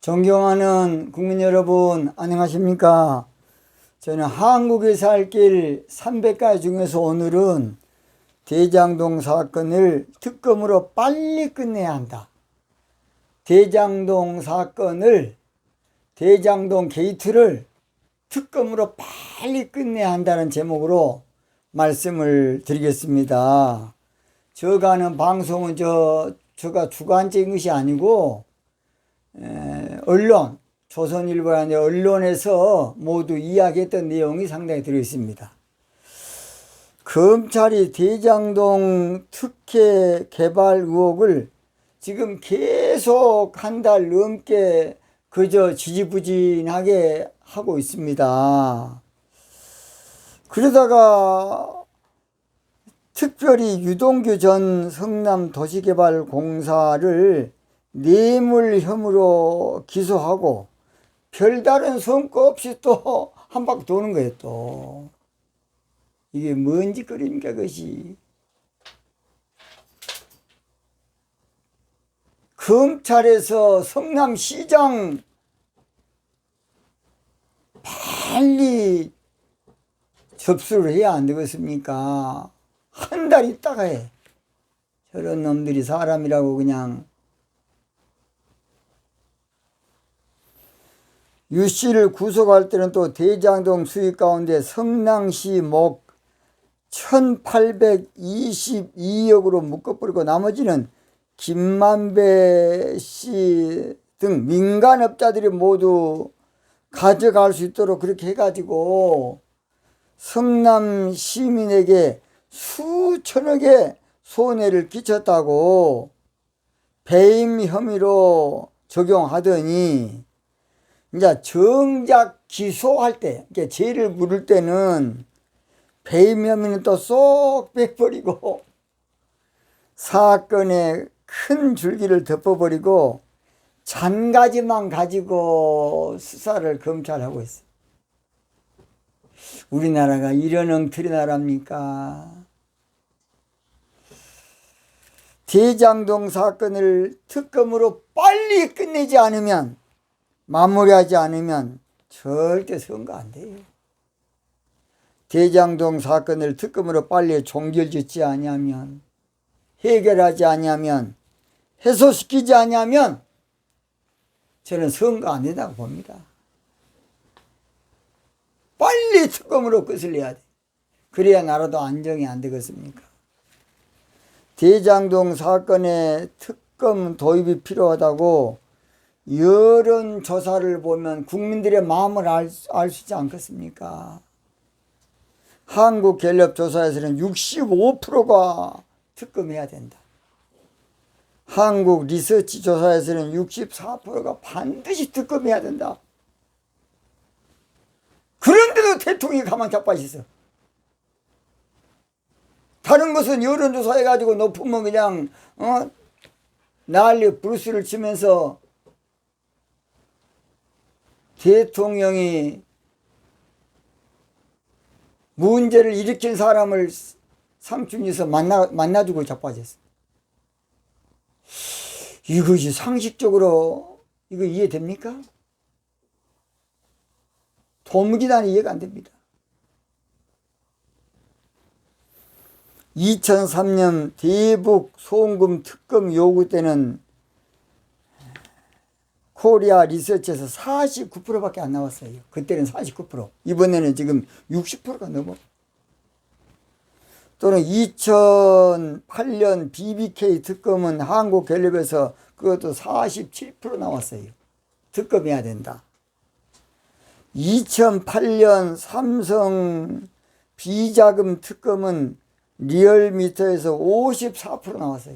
존경하는 국민 여러분, 안녕하십니까? 저는 한국에 살 길 300가지 중에서 오늘은 대장동 사건을 특검으로 빨리 끝내야 한다. 대장동 사건을, 대장동 게이트를 특검으로 빨리 끝내야 한다는 제목으로 말씀을 드리겠습니다. 제가 하는 방송은 제가 주관적인 것이 아니고 언론, 조선일보라는 언론에서 모두 이야기했던 내용이 상당히 들어있습니다. 검찰이 대장동 특혜 개발 의혹을 지금 계속 한 달 넘게 그저 지지부진하게 하고 있습니다. 그러다가 특별히 유동규 전 성남도시개발공사를 뇌물 혐의로 기소하고 별다른 성과 없이 또 한 바퀴 도는 거예요. 또 이게 뭔 짓거리입니까? 그것이 검찰에서 성남시장 빨리 접수를 해야 안 되겠습니까? 한 달 있다가 해. 저런 놈들이 사람이라고 그냥. 유 씨를 구속할 때는 또 대장동 수익 가운데 성남시 목 1822억으로 묶어버리고 나머지는 김만배 씨 등 민간업자들이 모두 가져갈 수 있도록 그렇게 해가지고 성남 시민에게 수천억의 손해를 끼쳤다고 배임 혐의로 적용하더니 이제 정작 기소할 때, 그러니까 죄를 물을 때는 배임 혐의는 또 쏙 빼버리고 사건의 큰 줄기를 덮어버리고 잔가지만 가지고 수사를 검찰하고 있어요. 우리나라가 이런 엉터리 나라입니까? 대장동 사건을 특검으로 빨리 끝내지 않으면, 마무리하지 않으면 절대 선거 안 돼요. 대장동 사건을 특검으로 빨리 종결짓지 아니하면, 해결하지 아니하면, 해소시키지 아니하면 저는 선거 안 된다고 봅니다. 빨리 특검으로 끝을 내야 돼. 그래야 나라도 안정이 안 되겠습니까? 대장동 사건에 특검 도입이 필요하다고 여론조사를 보면 국민들의 마음을 알 수 있지 않겠습니까? 한국갤럽조사에서는 65%가 특검해야 된다. 한국리서치조사에서는 64%가 반드시 특검해야 된다. 그런데도 대통령이 가만 자빠져 있어. 다른 것은 여론조사 해가지고 높으면 그냥 난리 브루스를 치면서 대통령이 문제를 일으킨 사람을 삼촌에서 만나주고 자빠졌어. 이것이 상식적으로 이거 이해됩니까? 도무지난 이해가 안 됩니다. 2003년 대북 송금 특검 요구 때는 코리아 리서치에서 49%밖에 안 나왔어요. 그때는 49%. 이번에는 지금 60%가 넘어. 또는 2008년 BBK 특검은 한국갤럽에서 그것도 47% 나왔어요. 특검해야 된다. 2008년 삼성 비자금 특검은 리얼미터에서 54% 나왔어요.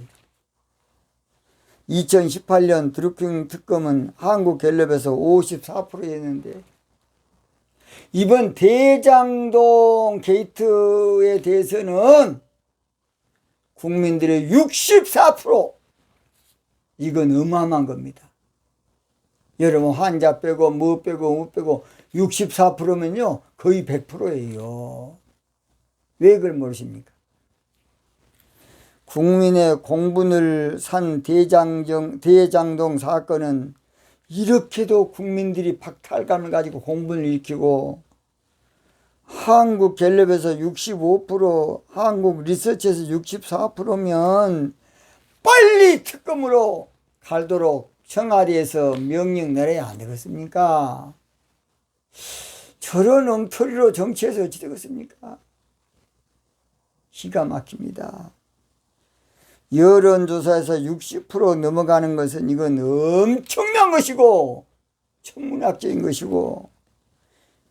2018년 드루킹 특검은 한국갤럽에서 54%였는데 이번 대장동 게이트에 대해서는 국민들의 64%, 이건 어마어마한 겁니다. 여러분 환자 빼고 뭐 빼고 64%면요 거의 100%예요. 왜 그걸 모르십니까? 국민의 공분을 산 대장동 사건은 이렇게도 국민들이 박탈감을 가지고 공분을 일으키고 한국갤럽에서 65%, 한국 리서치에서 64%면 빨리 특검으로 갈도록 청와대에서 명령 내려야 안 되겠습니까? 저런 엉터리로 정치해서 어찌 되겠습니까? 기가 막힙니다. 여론조사에서 60% 넘어가는 것은 이건 엄청난 것이고 천문학적인 것이고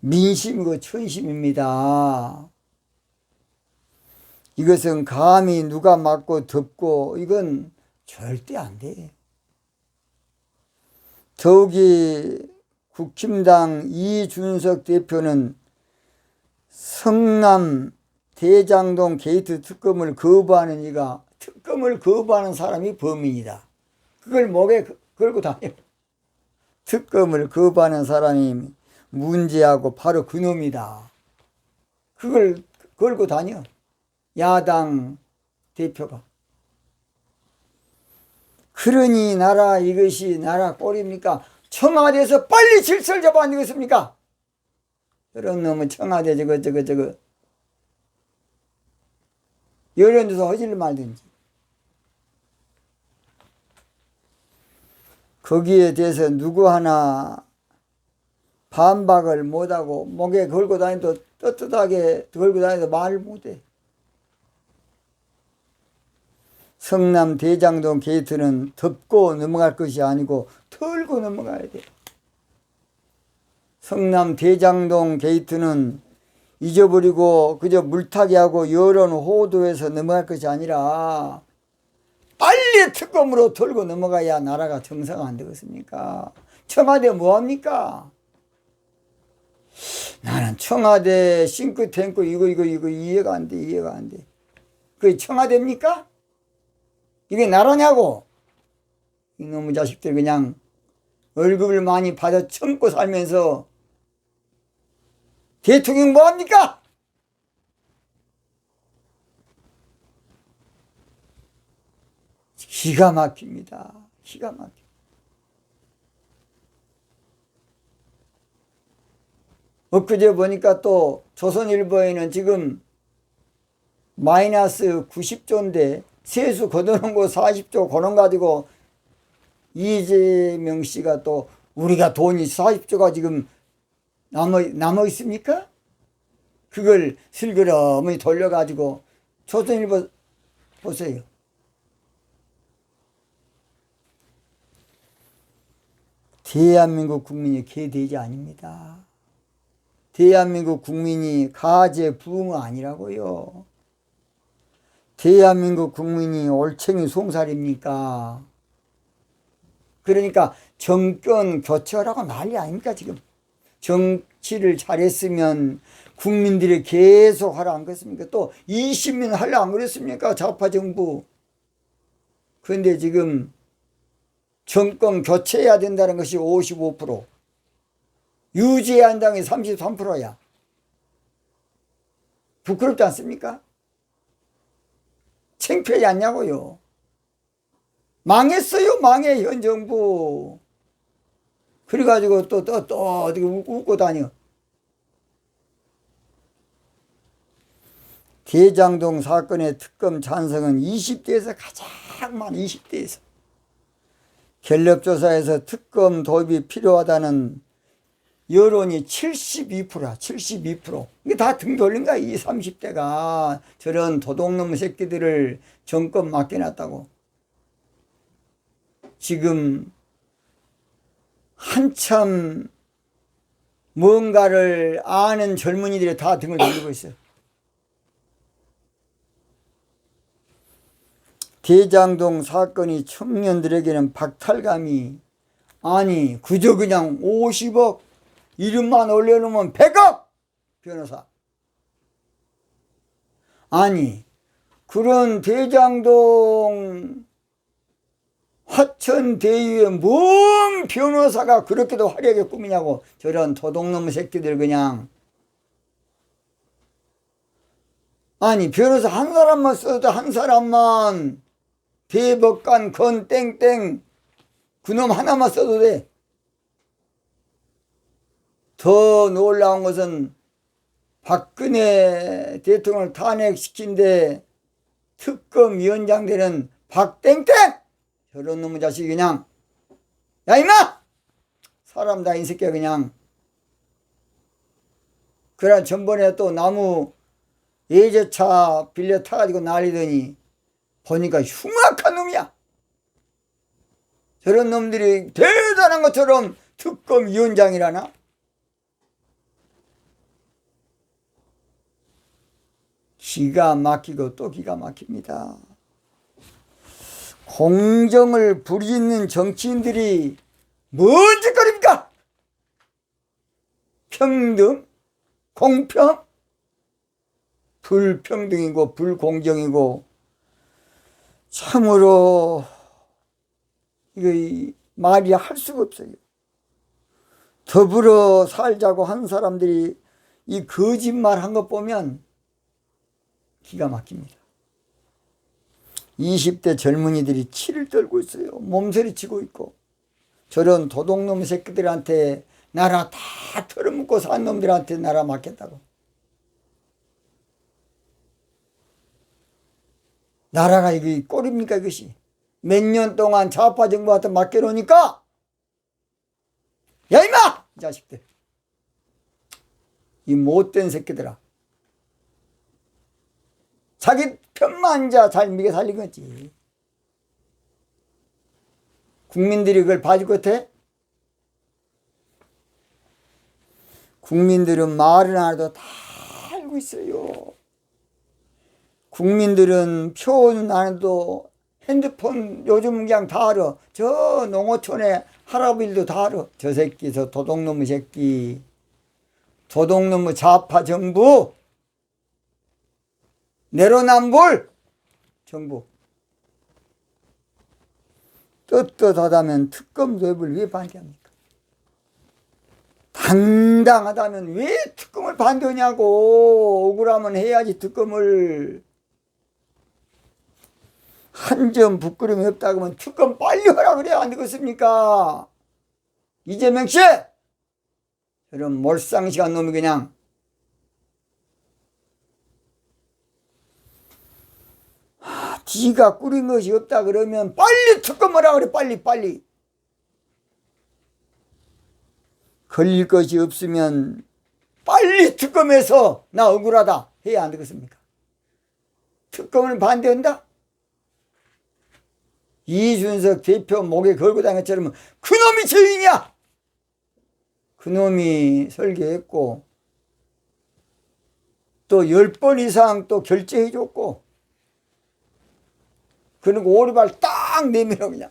민심이고 천심입니다. 이것은 감히 누가 맞고 덮고 이건 절대 안 돼. 더욱이 국힘당 이준석 대표는 성남 대장동 게이트 특검을 거부하는 이가 특검을 거부하는 사람이 범인이다. 그걸 목에 걸고 다녀. 특검을 거부하는 사람이 문제하고 바로 그놈이다. 그걸 걸고 다녀. 야당 대표가. 그러니 나라 이것이 나라 꼴입니까? 청와대에서 빨리 질서를 잡아 안 되겠습니까? 그런 놈은 청와대 저거 여론조사 허질을 말든지 거기에 대해서 누구 하나 반박을 못하고 목에 걸고 다니도 떳떳하게 걸고 다니도 말을 못해. 성남 대장동 게이트는 덮고 넘어갈 것이 아니고 털고 넘어가야 돼. 성남 대장동 게이트는 잊어버리고 그저 물타기 하고 여론 호도에서 넘어갈 것이 아니라 빨리 특검으로 털고 넘어가야 나라가 정상화 안 되겠습니까? 청와대 뭐합니까? 나는 청와대 싱크탱크 이거 이해가 안 돼. 그게 청와대입니까? 이게 나라냐고. 이놈의 자식들 그냥 월급을 많이 받아 처먹고 살면서 대통령 뭐합니까? 기가 막힙니다. 기가 막혀. 엊그제 보니까 또 조선일보에는 지금 마이너스 90조인데 세수 걷어놓은 거 40조 거는 가지고 이재명 씨가 또 우리가 돈이 40조가 지금 남아 있습니까? 그걸 슬그러미 돌려가지고 조선일보 보세요. 대한민국 국민이 개돼지 아닙니다. 대한민국 국민이 가재 부흥 아니라고요. 대한민국 국민이 올챙이 송살입니까? 그러니까 정권 교체하라고 난리 아닙니까 지금. 정치를 잘했으면 국민들이 계속 하라 안 그랬습니까? 또 20년 하려 안 그랬습니까? 좌파 정부. 그런데 지금 정권 교체해야 된다는 것이 55%, 유지해야 한다는 게 33%야. 부끄럽지 않습니까? 창피하지 않냐고요. 망했어요. 망해 현 정부. 그래가지고 또 어떻게 웃고 다녀. 대장동 사건의 특검 찬성은 20대에서 가장 많아. 20대에서. 갤럽조사에서 특검 도입이 필요하다는 여론이 72%야. 72%. 이게 다 등 돌린 거야. 이 30대가 저런 도둑놈 새끼들을 정권 맡겨놨다고. 지금 한참 뭔가를 아는 젊은이들이 다 등을 돌리고 있어요. 대장동 사건이 청년들에게는 박탈감이 아니 그저 그냥 50억 이름만 올려놓으면 100억 변호사. 아니 그런 대장동 화천대유에 뭔 변호사가 그렇게도 화려하게 꾸미냐고. 저런 도둑놈 새끼들 그냥. 아니 변호사 한 사람만 써도 한 사람만 대법관 건 땡땡 그놈 하나만 써도 돼. 더 놀라운 것은 박근혜 대통령을 탄핵시킨데 특검위원장 되는 박땡땡! 저런 놈의 자식이 그냥, 야 임마! 사람 다 인새끼야 그냥. 그래 전번에 또 나무 예제차 빌려 타가지고 날리더니 보니까 흉악한 놈이야. 저런 놈들이 대단한 것처럼 특검위원장이라나? 기가 막히고 또 기가 막힙니다. 공정을 부리는 정치인들이 뭔 짓거리입니까? 평등? 공평? 불평등이고 불공정이고 참으로 이거 말이 할 수가 없어요. 더불어 살자고 한 사람들이 이 거짓말 한 것 보면 기가 막힙니다. 20대 젊은이들이 치를 떨고 있어요. 몸서리치고 있고 저런 도둑놈 새끼들한테 나라 다 털어먹고 산 놈들한테 나라 맡겠다고. 나라가 이게 꼴입니까 이것이. 몇 년 동안 좌파 정부한테 맡겨놓으니까 야 임마! 이 자식들. 이 못된 새끼들아. 자기 편만 잘 미게 살린 거지. 국민들이 그걸 봐줄 것 같아? 국민들은 말은 안 해도 다 알고 있어요. 국민들은 표는 안 해도 핸드폰 요즘 그냥 다 알아. 저 농어촌에 할아버지도 다 알아. 저 새끼, 저 도둑놈의 새끼. 도둑놈의 좌파 정부. 내로남불 정부. 떳떳하다면 특검 도입을 왜 반대합니까? 당당하다면 왜 특검을 반대하냐고. 억울하면 해야지 특검을. 한 점 부끄러움이 없다고 하면 특검 빨리 하라 그래야 안 되겠습니까? 이재명 씨! 이런 몰상식한 놈이 그냥 지가 꾸린 것이 없다 그러면 빨리 특검하라 그래. 빨리. 걸릴 것이 없으면 빨리 특검해서 나 억울하다 해야 안 되겠습니까? 특검을 반대한다? 이준석 대표 목에 걸고 다닌 것처럼 그놈이 죄인이야. 그놈이 설계했고 또 10번 이상 또 결제해줬고 그리고 오리발 딱 내밀어 그냥.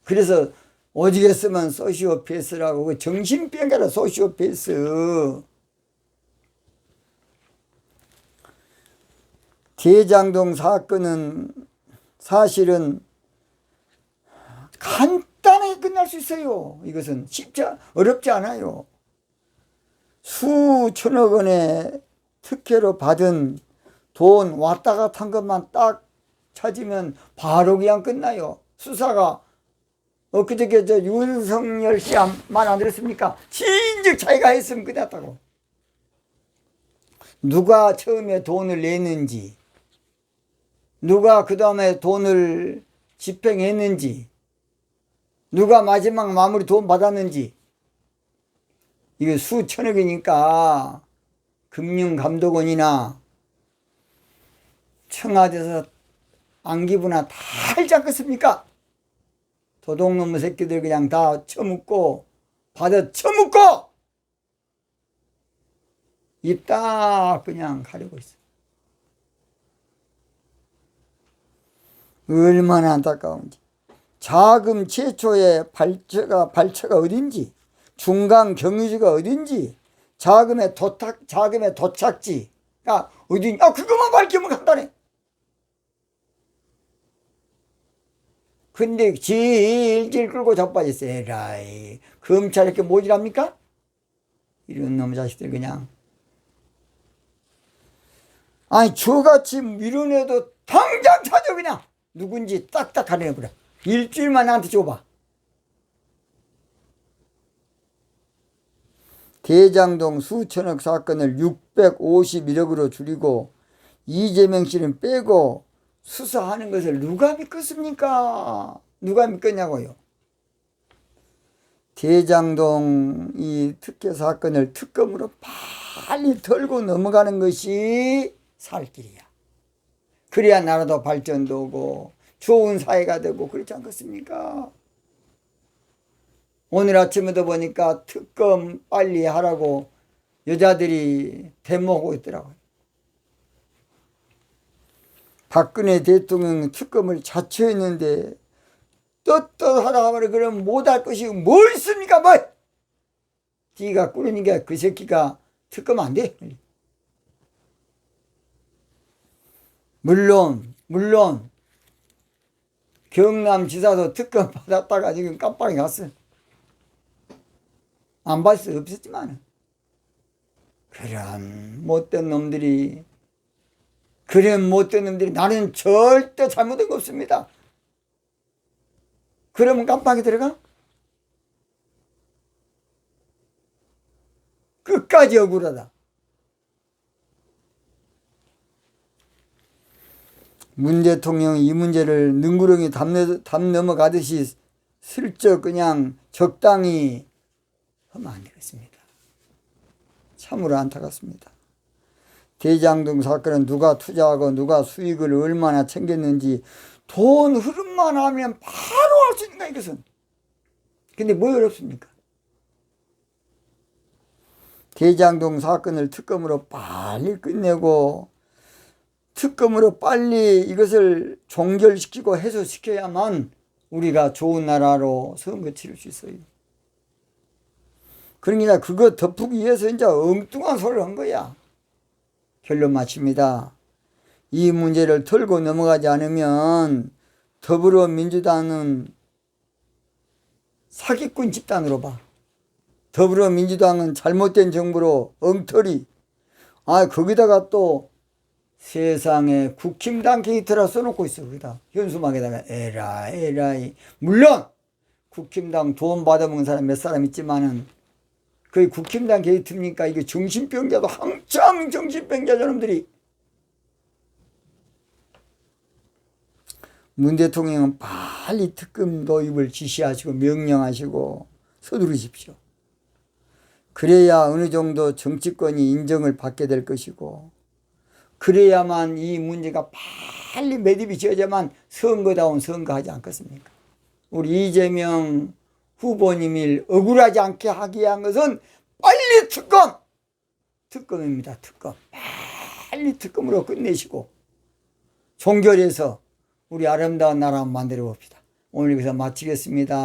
그래서 오직했으면 소시오패스라고. 그 정신병자라 소시오패스. 대장동 사건은 사실은 간단하게 끝날 수 있어요. 이것은 어렵지 않아요. 수천억 원의 특혜로 받은 돈 왔다 갔다 한 것만 딱 찾으면 바로 그냥 끝나요. 수사가 엊그저께 저 윤석열 씨 말 안 들었습니까? 진즉 자기가 했으면 끝났다고. 누가 처음에 돈을 냈는지, 누가 그 다음에 돈을 집행했는지, 누가 마지막 마무리 돈 받았는지. 이거 수천억이니까 금융감독원이나 청와대에서 안기부나 다 알지 않겠습니까? 도둑놈의 새끼들 그냥 다 처묻고 받아 처묻고 입 딱 그냥 가리고 있어. 얼마나 안타까운지. 자금 최초의 발처가 어딘지, 중간 경유지가 어딘지, 자금의 도착지가 어딘지, 그것만 밝히면 간단해. 근데 질질 끌고 자빠졌어. 에라이, 검찰 이렇게 모질합니까? 이런 놈의 자식들 그냥. 아니 저같이 밀어내도 당장 찾아 그냥. 누군지 딱딱 가려내버려. 일주일만 나한테 줘봐. 대장동 수천억 사건을 651억으로 줄이고 이재명 씨는 빼고 수사하는 것을 누가 믿겠습니까? 누가 믿겠냐고요. 대장동 이 특혜 사건을 특검으로 빨리 털고 넘어가는 것이 살 길이야. 그래야 나라도 발전도 오고 좋은 사회가 되고 그렇지 않겠습니까? 오늘 아침에도 보니까 특검 빨리 하라고 여자들이 데모하고 있더라고요. 박근혜 대통령 특검을 자처했는데 떳떳하다 하면 그럼 못할 것이 뭘 있습니까? 뭐? 뒤가 꾸르니까 그 새끼가 특검 안 돼. 물론 경남지사도 특검 받았다가 지금 깜빡이 갔어요. 안 받을 수 없었지만 그런 못된 놈들이 나는 절대 잘못한 거 없습니다. 그러면 깜빡이 들어가? 끝까지 억울하다. 문 대통령이 이 문제를 능구렁이 담 넘어가듯이 슬쩍 그냥 적당히 하면 안 되겠습니다. 참으로 안타깝습니다. 대장동 사건은 누가 투자하고 누가 수익을 얼마나 챙겼는지 돈 흐름만 하면 바로 알 수 있는 거야, 이것은. 근데 뭐 어렵습니까? 대장동 사건을 특검으로 빨리 끝내고 특검으로 빨리 이것을 종결시키고 해소시켜야만 우리가 좋은 나라로 선거 치를 수 있어요. 그러니까 그거 덮기 위해서 이제 엉뚱한 소리를 한 거야. 결론 마칩니다. 이 문제를 털고 넘어가지 않으면 더불어민주당은 사기꾼 집단으로 봐. 더불어민주당은 잘못된 정부로 엉터리. 거기다가 또 세상에 국힘당 게이트라 써놓고 있어. 거기다 현수막에다가 에라이. 물론 국힘당 돈 받아먹는 사람 몇 사람 있지만은 그 국힘당 게이트입니까? 이게 정신병자도 한참 정신병자 저놈들이. 문 대통령은 빨리 특검 도입을 지시하시고 명령하시고 서두르십시오. 그래야 어느 정도 정치권이 인정을 받게 될 것이고 그래야만 이 문제가 빨리 매듭이 지어져야만 선거다운 선거하지 않겠습니까? 우리 이재명 후보님을 억울하지 않게 하기 위한 것은 빨리 특검입니다. 특검 빨리 특검으로 끝내시고 종결해서 우리 아름다운 나라 만들어 봅시다. 오늘 여기서 마치겠습니다.